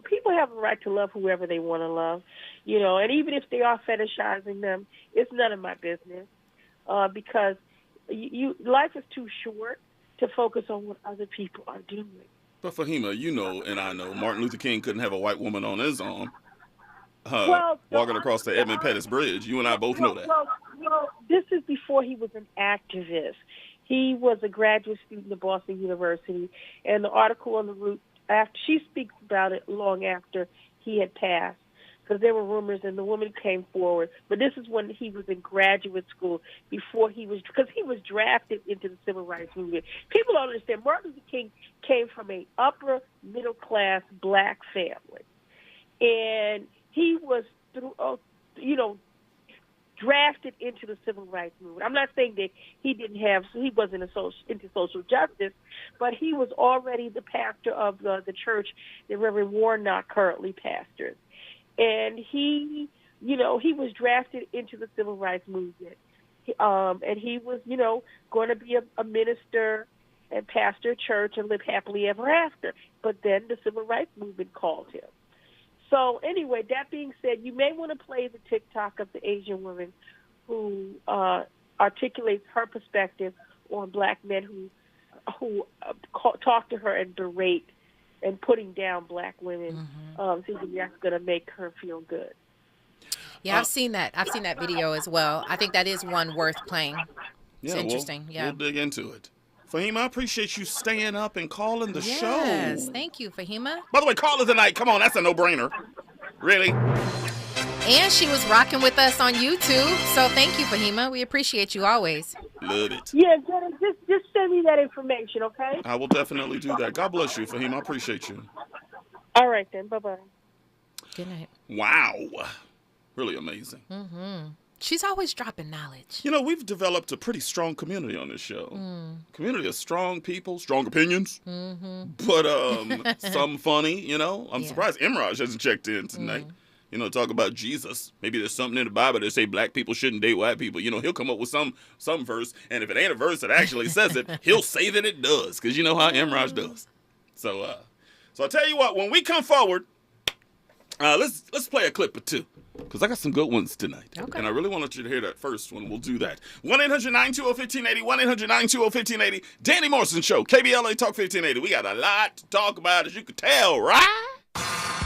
people have a right to love whoever they want to love, and even if they are fetishizing them, it's none of my business, because life is too short to focus on what other people are doing. But Fahima, and I know, Martin Luther King couldn't have a white woman on his arm walking across the Edmund Pettus Bridge. You and I both know that. Well, this is before he was an activist. He was a graduate student at Boston University, and the article on the Root, she speaks about it long after he had passed, because there were rumors, and the woman came forward. But this is when he was in graduate school, because he was drafted into the civil rights movement. People don't understand. Martin Luther King came from an upper middle class black family, and he was drafted into the civil rights movement. I'm not saying that he wasn't into social justice, but he was already the pastor of the church that Reverend Warnock currently pastors. And he was drafted into the civil rights movement. And he was, going to be a minister and pastor a church and live happily ever after. But then the civil rights movement called him. So anyway, that being said, you may want to play the TikTok of the Asian woman who articulates her perspective on black men who talk to her and berate and putting down black women, thinking that's going to make her feel good. Yeah, I've seen that. I've seen that video as well. I think that is one worth playing. It's interesting. We'll dig into it. Fahima, I appreciate you staying up and calling the show. Yes, thank you, Fahima. By the way, call of the night. Come on, that's a no-brainer. Really? And she was rocking with us on YouTube, so thank you, Fahima. We appreciate you always. Love it. Yeah, just send me that information, okay? I will definitely do that. God bless you, Fahima. I appreciate you. All right, then. Bye-bye. Good night. Wow. Really amazing. Mm-hmm. She's always dropping knowledge. We've developed a pretty strong community on this show. Community of strong people, strong opinions, but some funny, I'm surprised Imraj hasn't checked in tonight. Talk about Jesus. Maybe there's something in the Bible that say black people shouldn't date white people. He'll come up with some verse, and if it ain't a verse that actually says it, he'll say that it does, because you know how Imraj does. So I'll tell you what, when we come forward, let's play a clip or two, because I got some good ones tonight. Okay. And I really want you to hear that first one. We'll do that. 1-800-920-1580, 1-800-920-1580. Danny Morrison Show, KBLA Talk 1580. We got a lot to talk about, as you can tell, right?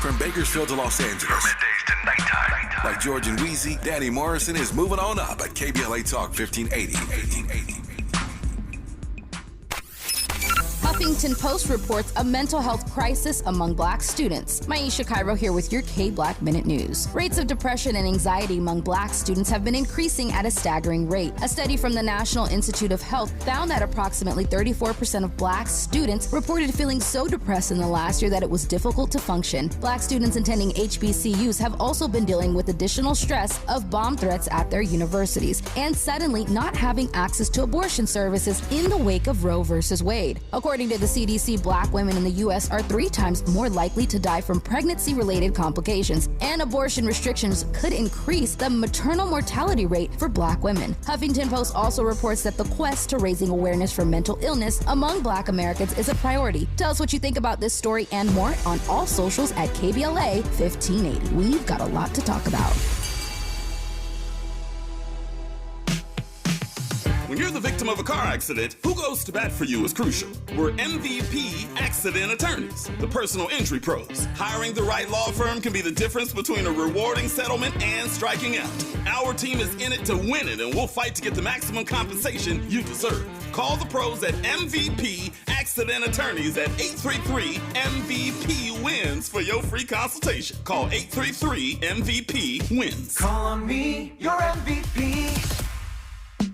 From Bakersfield to Los Angeles. From middays to nighttime. Like George and Wheezy, Danny Morrison is moving on up at KBLA Talk 1580. Huffington Post reports a mental health crisis among black students. Maisha Cairo here with your K-Black Minute News. Rates of depression and anxiety among black students have been increasing at a staggering rate. A study from the National Institute of Health found that approximately 34% of black students reported feeling so depressed in the last year that it was difficult to function. Black students attending HBCUs have also been dealing with additional stress of bomb threats at their universities and suddenly not having access to abortion services in the wake of Roe v. Wade. According to the CDC, black women in the U.S. are 3 times more likely to die from pregnancy-related complications, and abortion restrictions could increase the maternal mortality rate for black women. Huffington Post also reports that the quest to raising awareness for mental illness among black Americans is a priority. Tell us what you think about this story and more on all socials at KBLA 1580. We've got a lot to talk about. When you're the victim of a car accident, who goes to bat for you is crucial. We're MVP Accident Attorneys, the personal injury pros. Hiring the right law firm can be the difference between a rewarding settlement and striking out. Our team is in it to win it, and we'll fight to get the maximum compensation you deserve. Call the pros at MVP Accident Attorneys at 833-MVP-WINS for your free consultation. Call 833-MVP-WINS. Call on me, your MVP.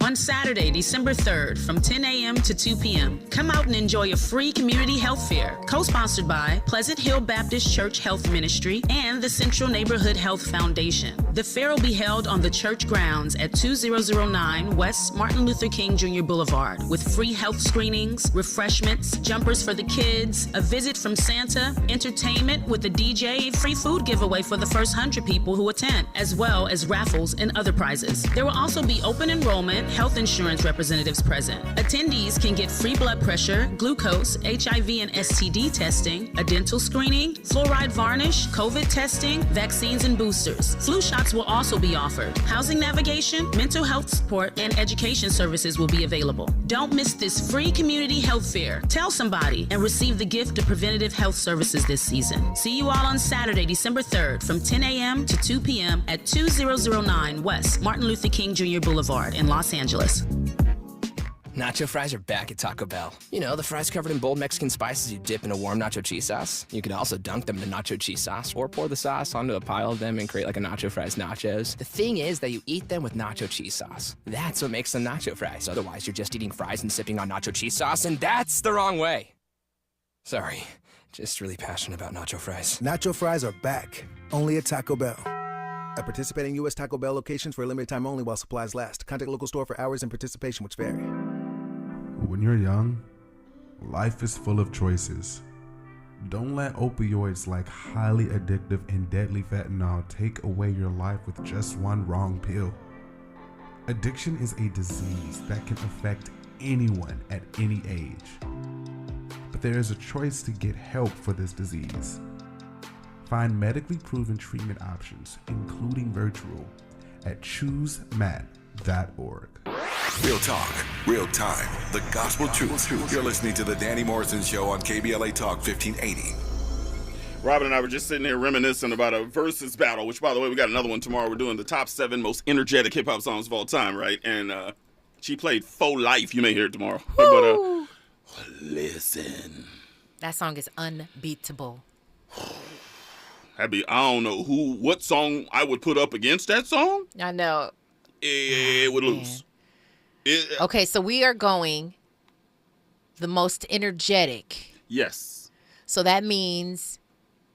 on Saturday, December 3rd from 10 a.m. to 2 p.m. Come out and enjoy a free community health fair, co-sponsored by Pleasant Hill Baptist Church Health Ministry and the Central Neighborhood Health Foundation. The fair will be held on the church grounds at 2009 West Martin Luther King Jr. Boulevard with free health screenings, refreshments, jumpers for the kids, a visit from Santa, entertainment with a DJ, free food giveaway for the first 100 people who attend, as well as raffles and other prizes. There will also be open enrollment health insurance representatives present. Attendees can get free blood pressure, glucose, HIV and STD testing, a dental screening, fluoride varnish, COVID testing, vaccines and boosters. Flu shots will also be offered. Housing navigation, mental health support, and education services will be available. Don't miss this free community health fair. Tell somebody and receive the gift of preventative health services this season. See you all on Saturday, December 3rd from 10 a.m. to 2 p.m. at 2009 West Martin Luther King Jr. Boulevard in Los Angeles. Nacho fries are back at Taco Bell. You know, the fries covered in bold Mexican spices you dip in a warm nacho cheese sauce. You could also dunk them in nacho cheese sauce or pour the sauce onto a pile of them and create like a nacho fries nachos. The thing is that you eat them with nacho cheese sauce. That's what makes them nacho fries. Otherwise, you're just eating fries and sipping on nacho cheese sauce, and that's the wrong way. Sorry, just really passionate about nacho fries. Nacho fries are back, only at Taco Bell. At participating U.S. Taco Bell locations for a limited time only while supplies last. Contact local store for hours and participation which vary. When you're young, life is full of choices. Don't let opioids like highly addictive and deadly fentanyl take away your life with just one wrong pill. Addiction is a disease that can affect anyone at any age. But there is a choice to get help for this disease. Find medically proven treatment options, including virtual, at choosemat.org. Real talk, real time, the gospel truth. You're listening to the Danny Morrison Show on KBLA Talk 1580. Robin and I were just sitting here reminiscing about a versus battle, which, by the way, we got another one tomorrow. We're doing the top 7 most energetic hip-hop songs of all time, right? And she played Faux Life. You may hear it tomorrow. But listen. That song is unbeatable. I don't know what song I would put up against that song. I know. It would lose. Okay, so we are going the most energetic. Yes. So that means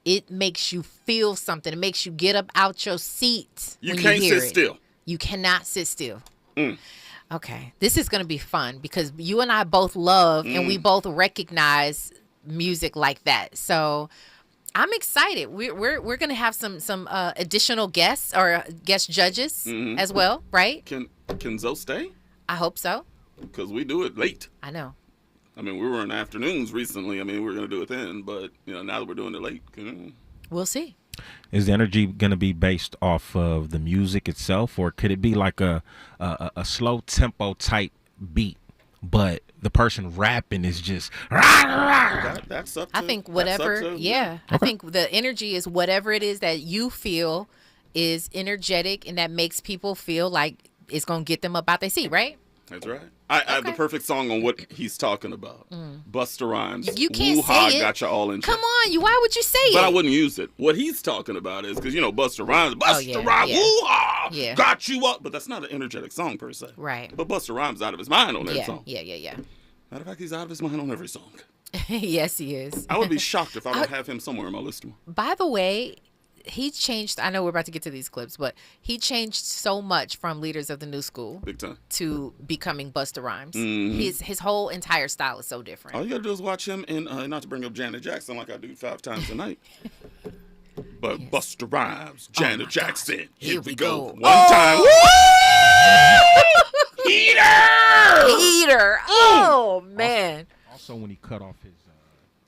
it makes you feel something. It makes you get up out your seat. You can't sit still. You cannot sit still. Mm. Okay, this is going to be fun because you and I both love and we both recognize music like that. So I'm excited. We're going to have some additional guests or guest judges as well, right? Can Zoe stay? I hope so. Because we do it late. I know. I mean, we were in afternoons recently. I mean, we were going to do it then, but now that we're doing it late, we'll see. Is the energy going to be based off of the music itself, or could it be like a slow tempo type beat, but the person rapping is just that's up to, I think whatever. Yeah. I think the energy is whatever it is that you feel is energetic and that makes people feel like it's going to get them up out their seat, right? That's right. I have the perfect song on what he's talking about. Busta Rhymes. You can't Woo-ha say it. Got you all in. Come on, why would you say it? But I wouldn't use it. What he's talking about is because Busta Rhymes, Rhymes, woo-ha, got you up. But that's not an energetic song per se. Right. But Busta Rhymes out of his mind on that song. Yeah. Matter of fact, he's out of his mind on every song. Yes, he is. I would be shocked if I don't have him somewhere in my list tomorrow. By the way, he changed. I know we're about to get to these clips, but he changed so much from Leaders of the New School big time to becoming Busta Rhymes. Mm-hmm. His whole entire style is so different. All you gotta do is watch him in, not to bring up Janet Jackson like I do 5 times a night, but Busta Rhymes, Janet Jackson. Gosh. Here we go. One time. Heater. Oh man. Also, when he cut off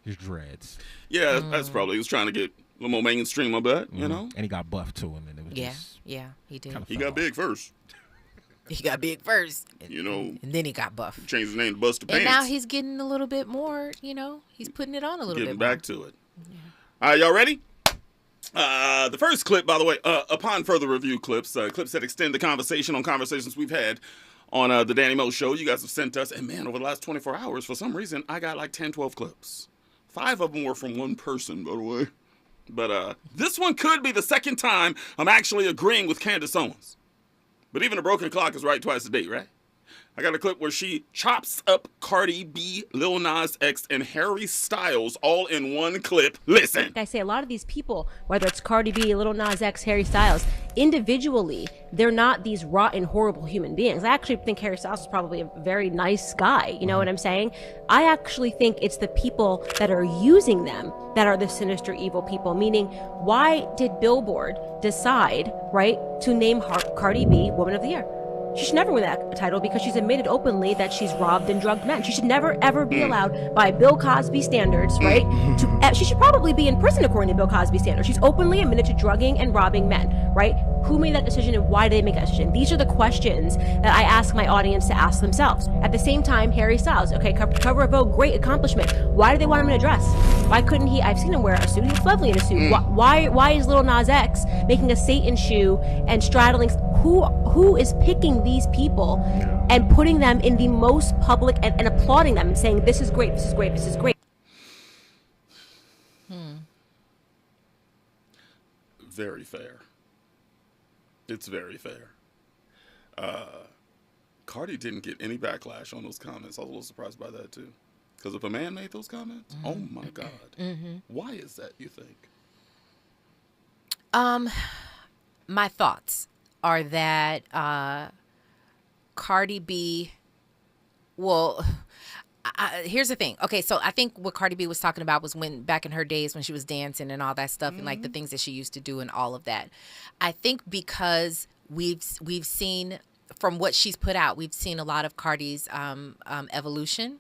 his dreads. Yeah, that's probably he was trying to get a little more mainstream, I bet, And he got buffed to him, and it was yeah, he did. He got big first. He got big first. And then he got buff. Changed his name to Busta Pants. And now he's getting a little bit more, he's putting it on a little bit more. Getting back to it. Yeah. All right, y'all ready? The first clip, by the way, upon further review clips that extend the conversation on conversations we've had on the Danny Mo Show. You guys have sent us, and man, over the last 24 hours, for some reason, I got like 10, 12 clips. 5 of them were from one person, by the way. But this one could be the second time I'm actually agreeing with Candace Owens. But even a broken clock is right twice a day, right? I got a clip where she chops up Cardi B, Lil Nas X, and Harry Styles all in one clip. Listen. I say a lot of these people, whether it's Cardi B, Lil Nas X, Harry Styles, individually, they're not these rotten, horrible human beings. I actually think Harry Styles is probably a very nice guy. You know what I'm saying? I actually think it's the people that are using them that are the sinister, evil people. Meaning, why did Billboard decide, right, to name Cardi B Woman of the Year? She should never win that title because she's admitted openly that she's robbed and drugged men. She should never, ever be allowed by Bill Cosby standards, right? She should probably be in prison according to Bill Cosby standards. She's openly admitted to drugging and robbing men, right? Who made that decision and why did they make that decision? These are the questions that I ask my audience to ask themselves. At the same time, Harry Styles, okay, cover of Vogue, great accomplishment. Why do they want him in a dress? Why couldn't he? I've seen him wear a suit. He looks lovely in a suit. Why is Lil Nas X making a Satan shoe and straddling? Who is picking these people and putting them in the most public and applauding them and saying, this is great, this is great, this is great? Very fair. It's very fair. Cardi didn't get any backlash on those comments. I was a little surprised by that, too. Because if a man made those comments, oh, my God. Why is that, you think? My thoughts are that Cardi B, well, here's the thing. Okay, so I think what Cardi B was talking about was when back in her days when she was dancing and all that stuff and like the things that she used to do and all of that. I think because we've seen from what she's put out, we've seen a lot of Cardi's evolution,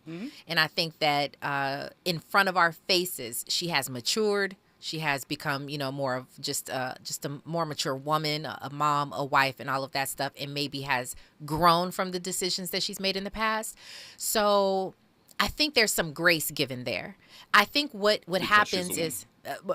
and I think that in front of our faces, she has matured. She has become, more of just a more mature woman, a mom, a wife, and all of that stuff, and maybe has grown from the decisions that she's made in the past. So I think there's some grace given there. I think what happens is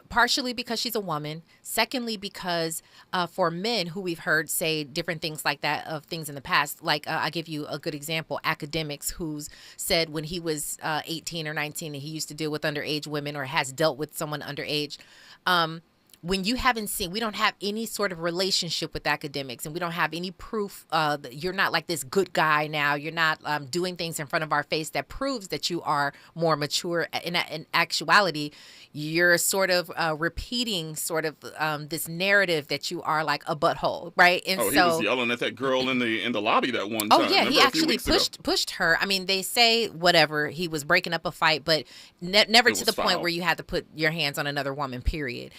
partially because she's a woman. Secondly, because for men who we've heard say different things like that of things in the past, like I give you a good example, academics who's said when he was 18 or 19 and he used to deal with underage women or has dealt with someone underage, when you haven't seen, we don't have any sort of relationship with academics and we don't have any proof that you're not like this good guy now. You're not doing things in front of our face that proves that you are more mature. In actuality, you're sort of repeating sort of this narrative that you are like a butthole, right? And he was yelling at that girl in the lobby that one time. Oh yeah, he actually pushed her. I mean, they say whatever, he was breaking up a fight, but never to the point where you had to put your hands on another woman, period.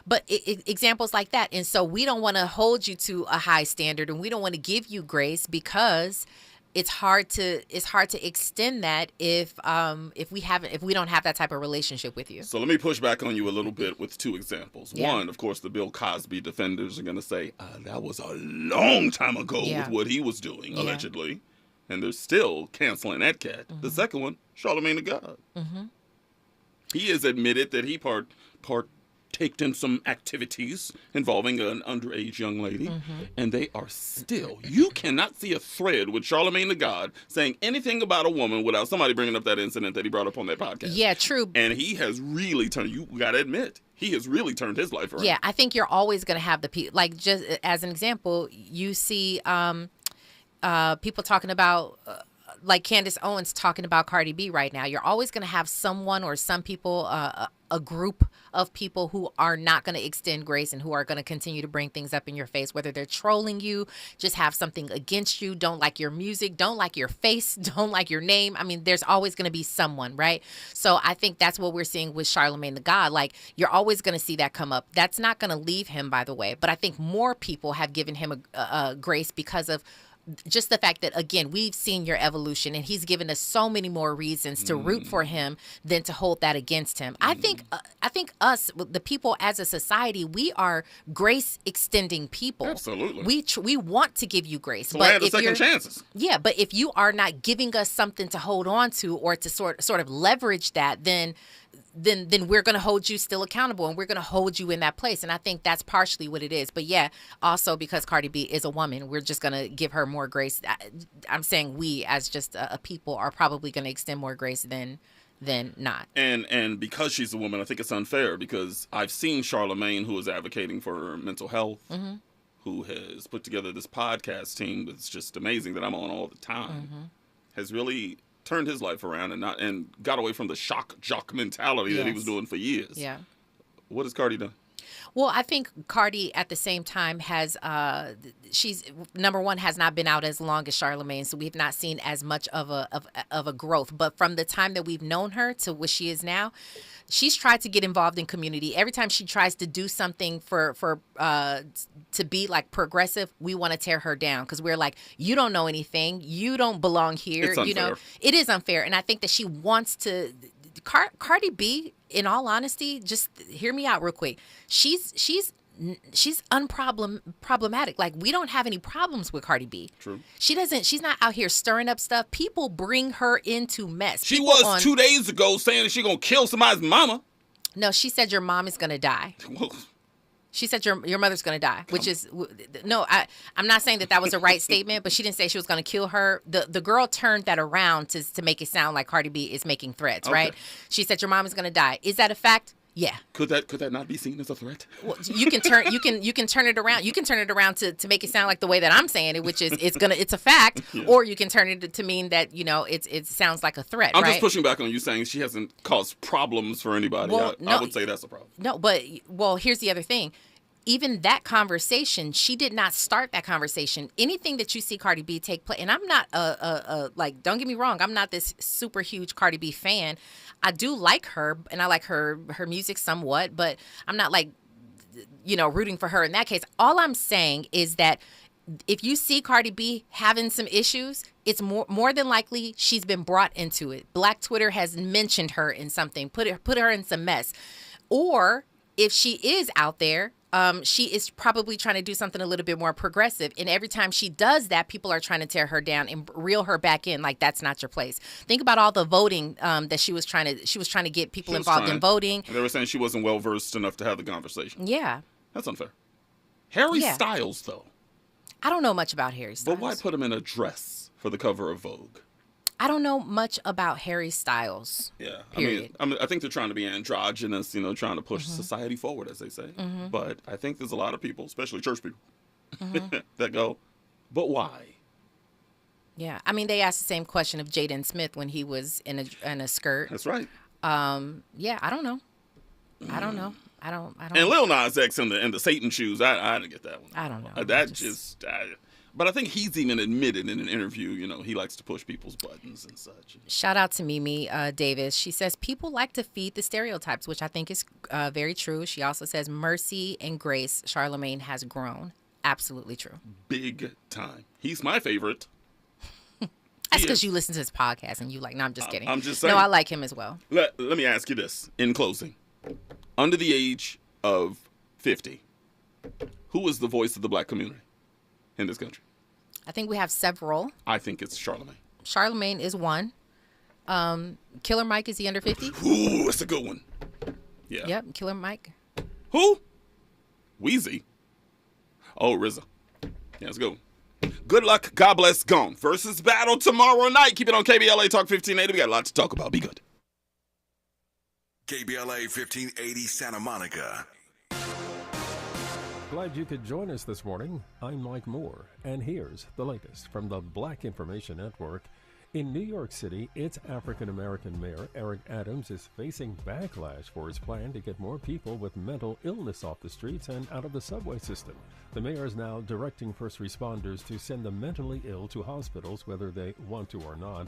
But examples like that. And so we don't want to hold you to a high standard and we don't want to give you grace because it's hard to extend that if we don't have that type of relationship with you. So let me push back on you a little bit with two examples. Yeah. One, of course, the Bill Cosby defenders are going to say that was a long time ago with what he was doing, allegedly. And they're still canceling that cat. The second one, Charlamagne the God. He has admitted that he partaked in some activities involving an underage young lady, and they are still. You cannot see a thread with Charlamagne the God saying anything about a woman without somebody bringing up that incident that he brought up on that podcast. Yeah, true. And he has really turned. You got to admit, he has really turned his life around. Yeah, I think you're always going to have the people. Like just as an example, you see people talking about. Like Candace Owens talking about Cardi B right now. You're always going to have someone or some people, a group of people who are not going to extend grace and who are going to continue to bring things up in your face, whether they're trolling you, just have something against you, don't like your music, don't like your face, don't like your name. I mean, there's always going to be someone, right? So I think that's what we're seeing with Charlamagne the God. Like, you're always going to see that come up. That's not going to leave him, by the way. But I think more people have given him a grace because of just the fact that, again, we've seen your evolution and he's given us so many more reasons to root for him than to hold that against him. I think us, the people as a society, we are grace extending people. Absolutely. We want to give you grace. So I had the second chances. Yeah, but if you are not giving us something to hold on to or to sort of leverage that, then we're going to hold you still accountable and we're going to hold you in that place. And I think that's partially what it is. But yeah, also because Cardi B is a woman, we're just going to give her more grace. I'm saying we as just a people are probably going to extend more grace than not. And because she's a woman, I think it's unfair because I've seen Charlamagne, who is advocating for mental health, who has put together this podcast team that's just amazing that I'm on all the time, has really turned his life around and got away from the shock jock mentality that he was doing for years. Yeah. What has Cardi done? Well, I think Cardi at the same time has, she's number one, has not been out as long as Charlamagne, so we've not seen as much of a growth. But from the time that we've known her to what she is now, she's tried to get involved in community. Every time she tries to do something to be like progressive, we want to tear her down because we're like, you don't know anything, you don't belong here. It's unfair. You know, it is unfair, and I think that she wants to. Cardi B, in all honesty, just hear me out real quick. She's unproblematic. Like, we don't have any problems with Cardi B. True. She's not out here stirring up stuff. People bring her into mess. She People was 2 days ago saying that she's going to kill somebody's mama. No, she said your mom is going to die. She said your mother's going to die, which is, no, I'm not saying that was a right statement, but she didn't say she was going to kill her. The girl turned that around to make it sound like Cardi B is making threats, right? She said your mom is going to die. Is that a fact? Yeah. Could that not be seen as a threat? Well, you can turn it around. You can turn it around to make it sound like the way that I'm saying it, which is it's a fact, or you can turn it to mean that it sounds like a threat. I'm right? just pushing back on you saying she hasn't caused problems for anybody. Well, I would say that's a problem. No, but here's the other thing. Even that conversation, she did not start that conversation. Anything that you see Cardi B take place, and I'm not like, don't get me wrong, I'm not this super huge Cardi B fan. I do like her, and I like her music somewhat, but I'm not like, rooting for her in that case. All I'm saying is that if you see Cardi B having some issues, it's more than likely she's been brought into it. Black Twitter has mentioned her in something, put her in some mess. Or if she is out there, she is probably trying to do something a little bit more progressive. And every time she does that, people are trying to tear her down and reel her back in like that's not your place. Think about all the voting that she was trying to get people involved in voting. And they were saying she wasn't well versed enough to have the conversation. Yeah. That's unfair. Harry Styles, though. I don't know much about Harry Styles. But why put him in a dress for the cover of Vogue? I don't know much about Harry Styles. Yeah. Period. I think they're trying to be androgynous, trying to push society forward, as they say. But I think there's a lot of people, especially church people, that go, but why? Yeah. I mean, they asked the same question of Jaden Smith when he was in a skirt. That's right. Yeah, I don't know. I don't know. I don't. And Lil Nas X in the Satan shoes, I didn't get that one. I don't know. But I think he's even admitted in an interview, he likes to push people's buttons and such. Shout out to Mimi Davis. She says people like to feed the stereotypes, which I think is very true. She also says mercy and grace, Charlamagne has grown. Absolutely true. Big time. He's my favorite. That's because you listen to his podcast and you like, no, I'm just kidding. I'm just saying. No, I like him as well. Let me ask you this in closing. Under the age of 50, who is the voice of the black community in this country? I think we have several. I think it's Charlamagne. Charlamagne is one. Killer Mike, is he under 50? Ooh, that's a good one. Yeah. Yep, Killer Mike. Who? Wheezy. Oh, RZA. Yeah, that's a good one. Good luck. God bless. Gone. Versus battle tomorrow night. Keep it on KBLA Talk 1580. We got a lot to talk about. Be good. KBLA 1580 Santa Monica. Glad you could join us this morning. I'm Mike Moore, and here's the latest from the Black Information Network. In New York City, its African-American mayor, Eric Adams, is facing backlash for his plan to get more people with mental illness off the streets and out of the subway system. The mayor is now directing first responders to send the mentally ill to hospitals, whether they want to or not.